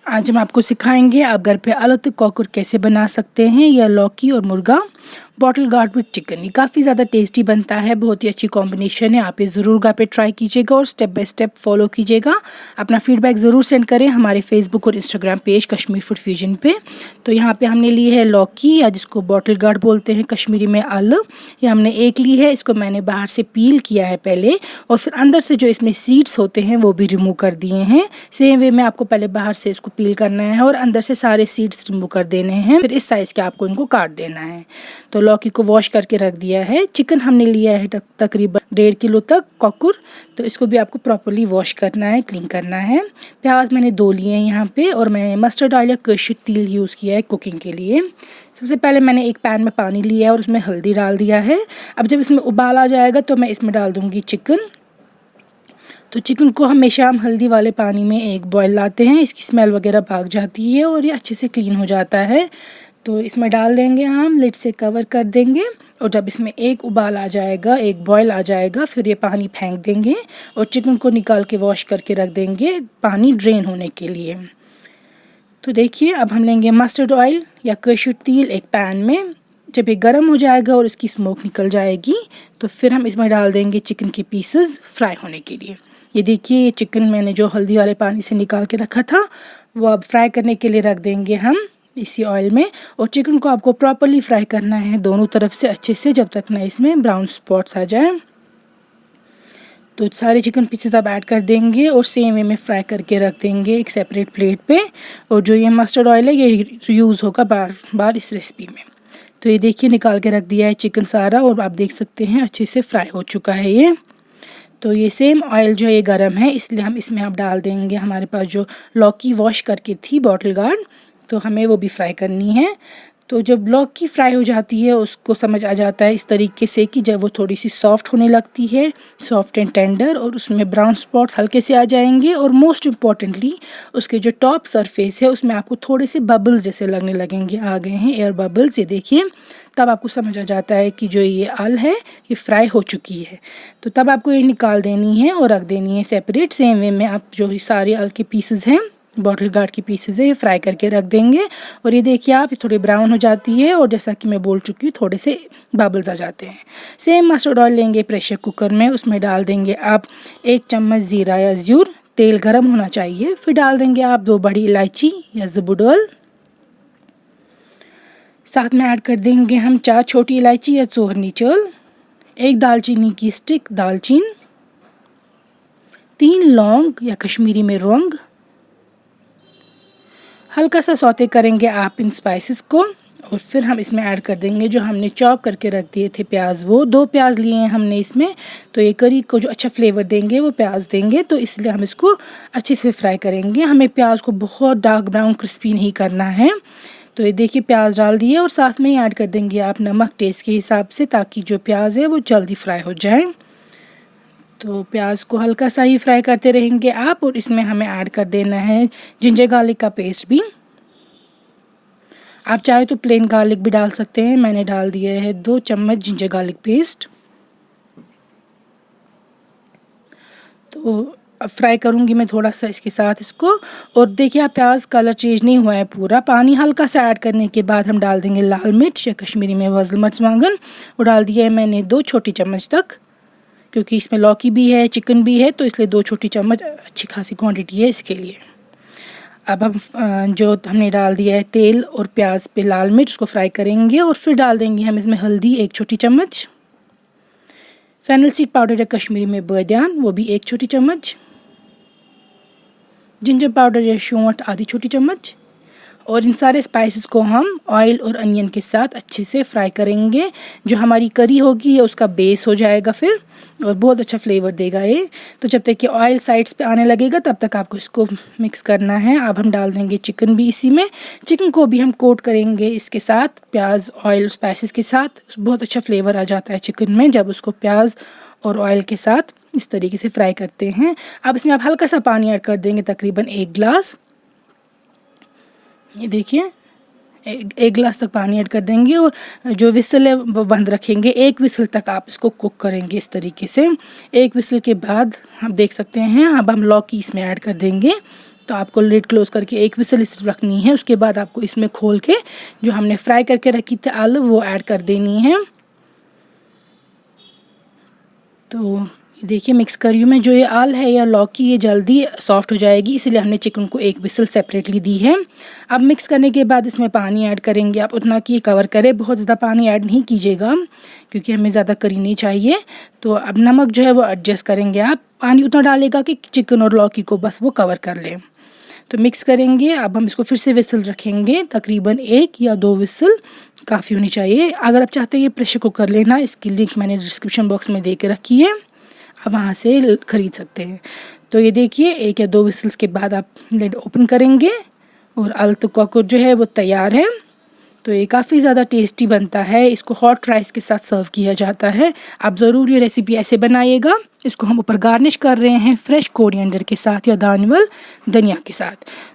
आज हम आपको सिखाएंगे आप घर पे आलू कॉकर कैसे बना सकते हैं या लौकी और मुर्गा बॉटल गार्ड विद चिकन। ये काफ़ी ज़्यादा टेस्टी बनता है, बहुत ही अच्छी कॉम्बिनेशन है। आप ये ज़रूर घर पे ट्राई कीजिएगा और स्टेप बाय स्टेप फॉलो कीजिएगा। अपना फीडबैक ज़रूर सेंड करें हमारे फेसबुक और Instagram page Kashmir food fusion पे। तो यहाँ पे हमने ली है लौकी या जिसको बॉटल गार्ड बोलते हैं कश्मीरी में आलू, ये हमने एक ली है। इसको मैंने बाहर से पील किया है पहले और फिर अंदर से जो इसमें सीड्स होते हैं वो भी रिमूव कर दिए हैं। सेम वे में आपको पहले बाहर से इसको पील करना है और अंदर से सारे सीड्स रिमूव कर देने हैं। फिर इस साइज़ के आपको इनको काट देना है। तो लौकी को वॉश करके रख दिया है। चिकन हमने लिया है तकरीबन 1.5 किलो तक कॉकर, तो इसको भी आपको प्रॉपर्ली वॉश करना है, क्लीन करना है। प्याज मैंने 2 लिए हैं यहाँ पे और मैंने मस्टर्ड ऑयल या कश्मीरी तेल यूज़ किया है कुकिंग के लिए। सबसे पहले मैंने एक पैन में पानी लिया है और उसमें हल्दी डाल दिया है। अब जब इसमें उबाल आ जाएगा तो मैं इसमें डाल दूँगी चिकन। तो चिकन को हमेशा हम हल्दी वाले पानी में एक बॉयल लाते हैं, इसकी स्मेल वगैरह भाग जाती है और ये अच्छे से क्लीन हो जाता है। तो इसमें डाल देंगे, हम लिड से कवर कर देंगे और जब इसमें एक उबाल आ जाएगा, एक बॉयल आ जाएगा, फिर ये पानी फेंक देंगे और चिकन को निकाल के वॉश करके रख देंगे पानी ड्रेन होने के लिए। तो देखिए अब हम लेंगे मस्टर्ड ऑयल या कश्मीरी तेल एक पैन में। जब ये गर्म हो जाएगा और इसकी स्मोक निकल जाएगी तो फिर हम इसमें डाल देंगे चिकन के पीसेस फ्राई होने के लिए। ये देखिए ये चिकन मैंने जो हल्दी वाले पानी से निकाल के रखा था वो अब फ्राई करने के लिए रख देंगे हम इसी ऑयल में। और चिकन को आपको प्रॉपर्ली फ्राई करना है दोनों तरफ से अच्छे से, जब तक ना इसमें ब्राउन स्पॉट्स आ जाए। तो सारे चिकन पीसेस आप ऐड कर देंगे और सेम वे में फ्राई करके रख देंगे एक सेपरेट प्लेट पे। और जो ये मस्टर्ड ऑयल है ये यूज़ होगा बार बार इस रेसिपी में। तो ये देखिए निकाल के रख दिया है चिकन सारा और आप देख सकते हैं अच्छे से फ्राई हो चुका है ये। तो ये सेम ऑयल जो ये गरम है इसलिए हम इसमें अब डाल देंगे हमारे पास जो लौकी वॉश करके थी बॉटल गार्ड, तो हमें वो भी फ्राई करनी है। तो जब लौकी फ्राई हो जाती है उसको समझ आ जाता है इस तरीके से कि जब वो थोड़ी सी सॉफ्ट होने लगती है, सॉफ्ट एंड टेंडर, और उसमें ब्राउन स्पॉट्स हल्के से आ जाएंगे और मोस्ट इम्पॉर्टेंटली उसके जो टॉप सरफेस है उसमें आपको थोड़े से बबल्स जैसे लगने लगेंगे, आ गए हैं एयर बबल्स, ये देखिए। तब आपको समझ आ जाता है कि जो ये आल है ये फ्राई हो चुकी है। तो तब आपको ये निकाल देनी है और रख देनी है सेपरेट। सेम वे में आप जो सारे आल के पीसेस हैं बॉटल गार्ड की पीसेस है ये फ्राई करके रख देंगे। और ये देखिए आप थोड़ी ब्राउन हो जाती है और जैसा कि मैं बोल चुकी हूँ थोड़े से बबल्स आ जाते हैं। सेम मस्टर्ड ऑयल लेंगे प्रेशर कुकर में, उसमें डाल देंगे आप 1 चम्मच ज़ीरा या ज़्यूर, तेल गर्म होना चाहिए। फिर डाल देंगे आप 2 बड़ी इलायची या ज़बूडल, साथ में ऐड कर देंगे हम 4 छोटी इलायची या चोहरनी चल, 1 दालचीनी की स्टिक दालचीन, 3 लौंग या कश्मीरी में रौंग। हल्का सा सौते करेंगे आप इन स्पाइसेस को और फिर हम इसमें ऐड कर देंगे जो हमने चॉप करके रख दिए थे प्याज। वो 2 प्याज लिए हैं हमने इसमें, तो ये करी को जो अच्छा फ्लेवर देंगे वो प्याज देंगे, तो इसलिए हम इसको अच्छे से फ्राई करेंगे। हमें प्याज को बहुत डार्क ब्राउन क्रिस्पी नहीं करना है। तो ये देखिए प्याज डाल दिए और साथ में ही ऐड कर देंगे आप नमक टेस्ट के हिसाब से, ताकि जो प्याज है वो जल्दी फ्राई हो जाए। तो प्याज को हल्का सा ही फ्राई करते रहेंगे आप और इसमें हमें ऐड कर देना है जिंजर गार्लिक का पेस्ट भी। आप चाहे तो प्लेन गार्लिक भी डाल सकते हैं, मैंने डाल दिया है 2 चम्मच जिंजर गार्लिक पेस्ट। तो अब फ्राई करूँगी मैं थोड़ा सा इसके साथ इसको। और देखिए आप प्याज कलर चेंज नहीं हुआ है पूरा, पानी हल्का सा ऐड करने के बाद हम डाल देंगे लाल मिर्च या कश्मीरी में वज़ल मर्चमांगन, और डाल दिया है मैंने 2 छोटी चम्मच तक, क्योंकि इसमें लौकी भी है चिकन भी है तो इसलिए 2 छोटी चम्मच अच्छी खासी क्वांटिटी है इसके लिए। अब हम जो हमने डाल दिया है तेल और प्याज पे लाल मिर्च उसको फ्राई करेंगे और फिर डाल देंगे हम इसमें हल्दी 1 छोटी चम्मच, फेनल सीड पाउडर या कश्मीरी में बादियान वो भी 1 छोटी चम्मच, जिंजर पाउडर या शौंठ आधी छोटी चम्मच। और इन सारे स्पाइसेस को हम ऑयल और अनियन के साथ अच्छे से फ्राई करेंगे। जो हमारी करी होगी ये उसका बेस हो जाएगा फिर और बहुत अच्छा फ्लेवर देगा ये। तो जब तक कि ऑयल साइड्स पे आने लगेगा तब तक आपको इसको मिक्स करना है। अब हम डाल देंगे चिकन भी इसी में, चिकन को भी हम कोट करेंगे इसके साथ प्याज ऑयल स्पाइसेस के साथ। बहुत अच्छा फ्लेवर आ जाता है चिकन में जब उसको प्याज और ऑयल के साथ इस तरीके से फ्राई करते हैं। अब इसमें आप हल्का सा पानी ऐड कर देंगे, तकरीबन 1 गिलास। ये देखिए 1 गिलास तक पानी ऐड कर देंगे और जो विसल है वो बंद रखेंगे। 1 विसल तक आप इसको कुक करेंगे इस तरीके से। 1 विसल के बाद हम देख सकते हैं अब हम लौकी इसमें ऐड कर देंगे। तो आपको लिड क्लोज़ करके एक विसल सिर्फ रखनी है। उसके बाद आपको इसमें खोल के जो हमने फ्राई करके रखी थी आलू वो ऐड कर देनी है। तो देखिए मिक्स कर रही हूँ मैं। जो ये आल है या लौकी ये जल्दी सॉफ्ट हो जाएगी, इसीलिए हमने चिकन को एक विसल सेपरेटली दी है। अब मिक्स करने के बाद इसमें पानी ऐड करेंगे, आप उतना कि कवर करे, बहुत ज़्यादा पानी ऐड नहीं कीजिएगा क्योंकि हमें ज़्यादा करी नहीं चाहिए। तो अब नमक जो है वो एडजस्ट करेंगे, आप पानी उतना डालेगा कि चिकन और लौकी को बस वो कवर कर ले। तो मिक्स करेंगे। अब हम इसको फिर से विसल रखेंगे, तकरीबन 1 या 2 विसल काफ़ी होनी चाहिए। अगर आप चाहते हैं ये प्रेशर कुकर लेना, इसकी लिंक मैंने डिस्क्रिप्शन बॉक्स में दे के रखी है, आप वहाँ से ख़रीद सकते हैं। तो ये देखिए 1 या 2 विसल्स के बाद आप लिड ओपन करेंगे और आलू कॉकर जो है वो तैयार है। तो ये काफ़ी ज़्यादा टेस्टी बनता है, इसको हॉट राइस के साथ सर्व किया जाता है। आप ज़रूर ये रेसिपी ऐसे बनाइएगा। इसको हम ऊपर गार्निश कर रहे हैं फ्रेश कोरिएंडर के साथ या दानिवल धनिया के साथ।